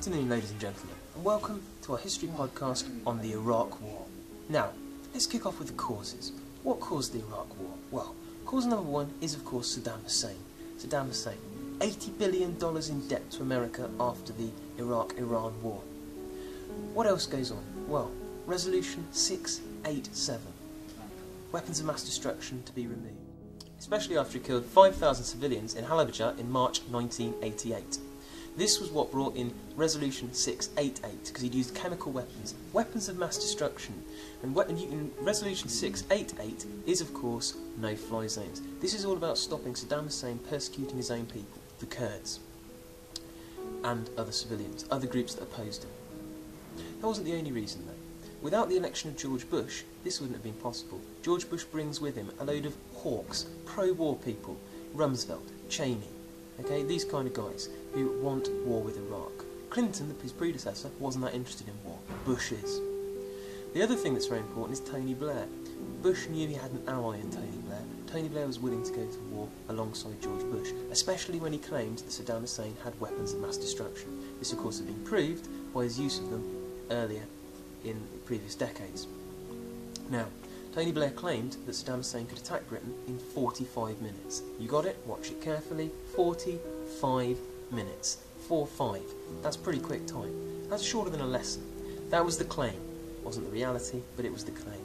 afternoon, ladies and gentlemen, and welcome to our history podcast on the Iraq War. Now, let's kick off with the causes. What caused the Iraq War? Well, cause number one is, of course, Saddam Hussein. Saddam Hussein, $80 billion in debt to America after the Iraq-Iran war. What else goes on? Well, Resolution 687. Weapons of mass destruction to be removed. Especially after he killed 5,000 civilians in Halabja in March 1988. This was what brought in Resolution 688, because he'd used chemical weapons, weapons of mass destruction. And Resolution 688 is, of course, no-fly zones. This is all about stopping Saddam Hussein persecuting his own people, the Kurds, and other civilians, other groups that opposed him. That wasn't the only reason, though. Without the election of George Bush, this wouldn't have been possible. George Bush brings with him a load of hawks, pro-war people, Rumsfeld, Cheney, okay, these kind of guys who want war with Iraq. Clinton, his predecessor, wasn't that interested in war. Bush is. The other thing that's very important is Tony Blair. Bush knew he had an ally in Tony Blair. Tony Blair was willing to go to war alongside George Bush, especially when he claimed that Saddam Hussein had weapons of mass destruction. This, of course, had been proved by his use of them earlier in previous decades. Now, Tony Blair claimed that Saddam Hussein could attack Britain in 45 minutes. You got it? Watch it carefully. 45 minutes. 4-5. That's pretty quick time. That's shorter than a lesson. That was the claim. It wasn't the reality, but it was the claim.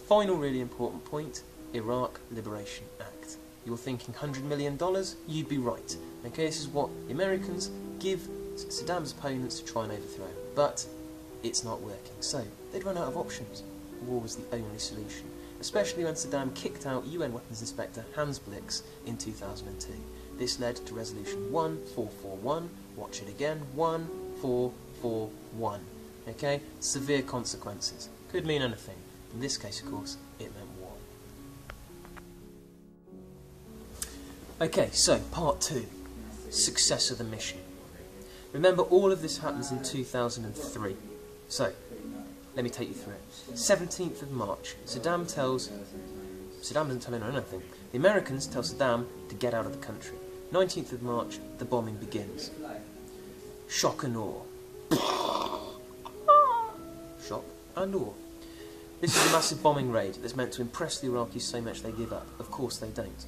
Final really important point, Iraq Liberation Act. You're thinking $100 million? You'd be right. Okay, this is what the Americans give Saddam's opponents to try and overthrow him. But it's not working. So, they'd run out of options. War was the only solution, especially when Saddam kicked out UN Weapons Inspector Hans Blix in 2002. This led to Resolution 1441, watch it again, 1441. Okay, severe consequences. Could mean anything. In this case, of course, it meant war. Okay, so part 2, success of the mission. Remember, all of this happens in 2003. So, let me take you through it. 17th of March, Saddam doesn't tell anyone anything. The Americans tell Saddam to get out of the country. 19th of March, the bombing begins. Shock and awe. Shock and awe. This is a massive bombing raid that's meant to impress the Iraqis so much they give up. Of course they don't.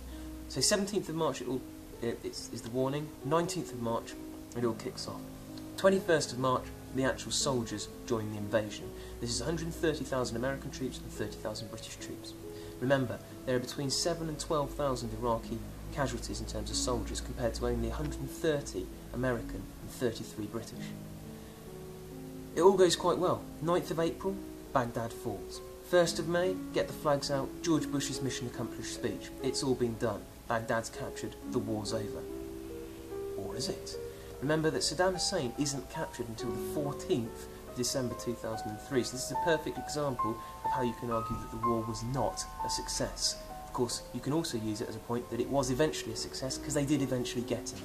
So 17th of March is the warning. 19th of March, it all kicks off. 21st of March, the actual soldiers join the invasion. This is 130,000 American troops and 30,000 British troops. Remember, there are between 7,000 and 12,000 Iraqi casualties in terms of soldiers, compared to only 130 American and 33 British. It all goes quite well. 9th of April, Baghdad falls. 1st of May, get the flags out, George Bush's mission accomplished speech. It's all been done. Baghdad's captured, the war's over. Or is it? Remember that Saddam Hussein isn't captured until the 14th of December 2003, so this is a perfect example of how you can argue that the war was not a success. Of course, you can also use it as a point that it was eventually a success, because they did eventually get him.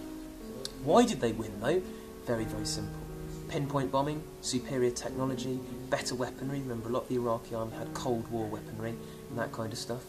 Why did they win, though? Very, very simple. Pinpoint bombing, superior technology, better weaponry. Remember, a lot of the Iraqi army had Cold War weaponry and that kind of stuff.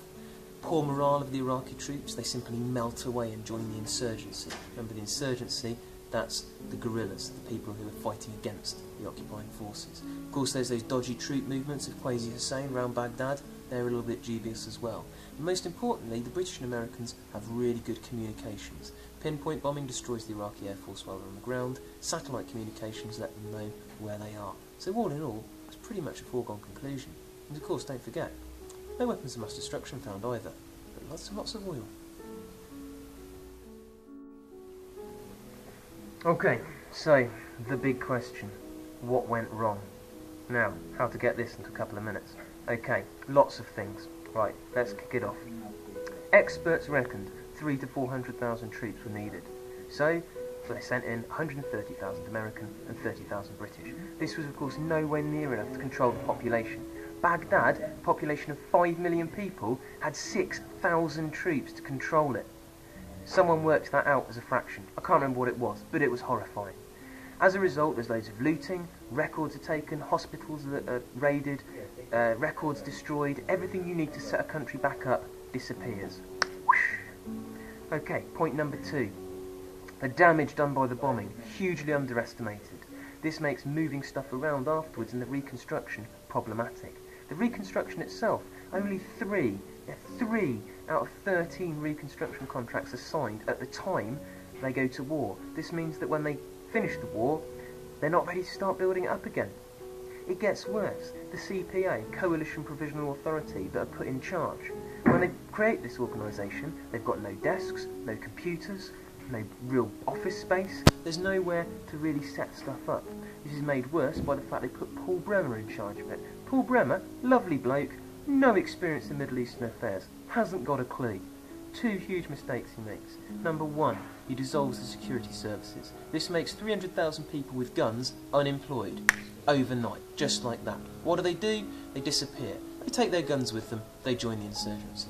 Poor morale of the Iraqi troops, they simply melt away and join the insurgency. Remember, the insurgency, that's the guerrillas, the people who are fighting against the occupying forces. Of course, there's those dodgy troop movements of Qais Hussein around Baghdad. They're a little bit dubious as well. And most importantly, the British and Americans have really good communications. Pinpoint bombing destroys the Iraqi Air Force while they're on the ground. Satellite communications let them know where they are. So all in all, it's pretty much a foregone conclusion. And of course, don't forget, no weapons of mass destruction found either, but lots and lots of oil. Okay, so the big question, what went wrong? Now, how to get this into a couple of minutes. Okay, lots of things. Right, let's kick it off. Experts reckoned 300,000 to 400,000 troops were needed. So they sent in 130,000 American and 30,000 British. This was, of course, nowhere near enough to control the population. Baghdad, a population of 5 million people, had 6,000 troops to control it. Someone worked that out as a fraction. I can't remember what it was, but it was horrifying. As a result, there's loads of looting, records are taken, hospitals are raided, records destroyed. Everything you need to set a country back up disappears. Okay, point number 2. The damage done by the bombing, hugely underestimated. This makes moving stuff around afterwards in the reconstruction problematic. The reconstruction itself, only 3 out of 13 reconstruction contracts are signed at the time they go to war. This means that when they finish the war, they're not ready to start building it up again. It gets worse. The CPA, Coalition Provisional Authority, that are put in charge, when they create this organisation, they've got no desks, no computers, no real office space. There's nowhere to really set stuff up. This is made worse by the fact they put Paul Bremer in charge of it. Paul Bremer, lovely bloke, no experience in Middle Eastern affairs, hasn't got a clue. 2 huge mistakes he makes. Number 1, he dissolves the security services. This makes 300,000 people with guns unemployed overnight, just like that. What do? They disappear. They take their guns with them, they join the insurgency.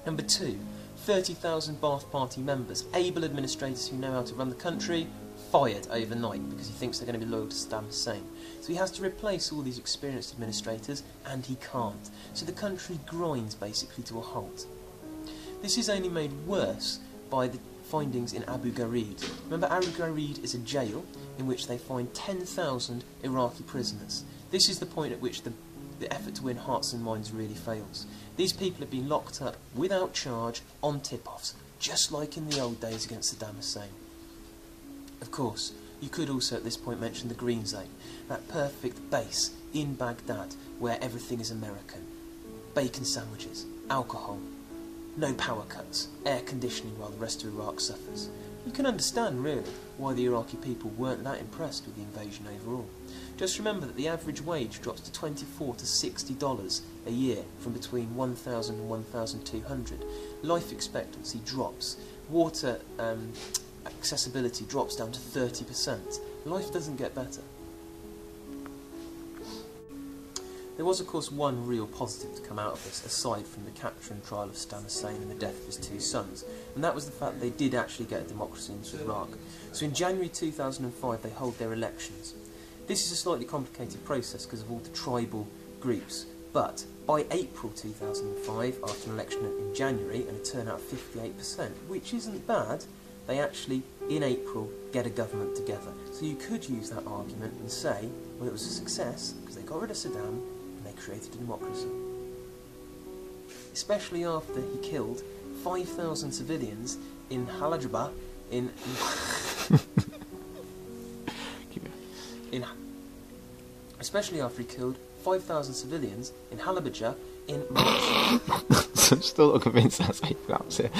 Number 2, 30,000 Ba'ath Party members, able administrators who know how to run the country, fired overnight because he thinks they're going to be loyal to Saddam Hussein. So he has to replace all these experienced administrators, and he can't. So the country grinds basically to a halt. This is only made worse by the findings in Abu Ghraib. Remember, Abu Ghraib is a jail in which they find 10,000 Iraqi prisoners. This is the point at which the effort to win hearts and minds really fails. These people have been locked up without charge on tip-offs, just like in the old days against Saddam Hussein. Of course, you could also at this point mention the Green Zone, that perfect base in Baghdad where everything is American. Bacon sandwiches, alcohol, no power cuts, air conditioning while the rest of Iraq suffers. You can understand, really, why the Iraqi people weren't that impressed with the invasion overall. Just remember that the average wage drops to $24 to $60 a year, from between $1,000 and $1,200. Life expectancy drops. Water accessibility drops down to 30%. Life doesn't get better. There was, of course, one real positive to come out of this, aside from the capture and trial of Saddam Hussein and the death of his 2 sons, and that was the fact that they did actually get a democracy into Iraq. So in January 2005 they hold their elections. This is a slightly complicated process because of all the tribal groups, but by April 2005, after an election in January and a turnout of 58%, which isn't bad, they actually, in April, get a government together. So you could use that argument and say, well, it was a success because they got rid of Saddam and they created a democracy. Especially after he killed 5,000 civilians in Halabja, especially after he killed 5,000 civilians in Halabja in March. I'm still not convinced that's how you pronounce it.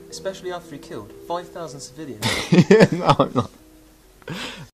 Especially after he killed 5,000 civilians. No, I'm not.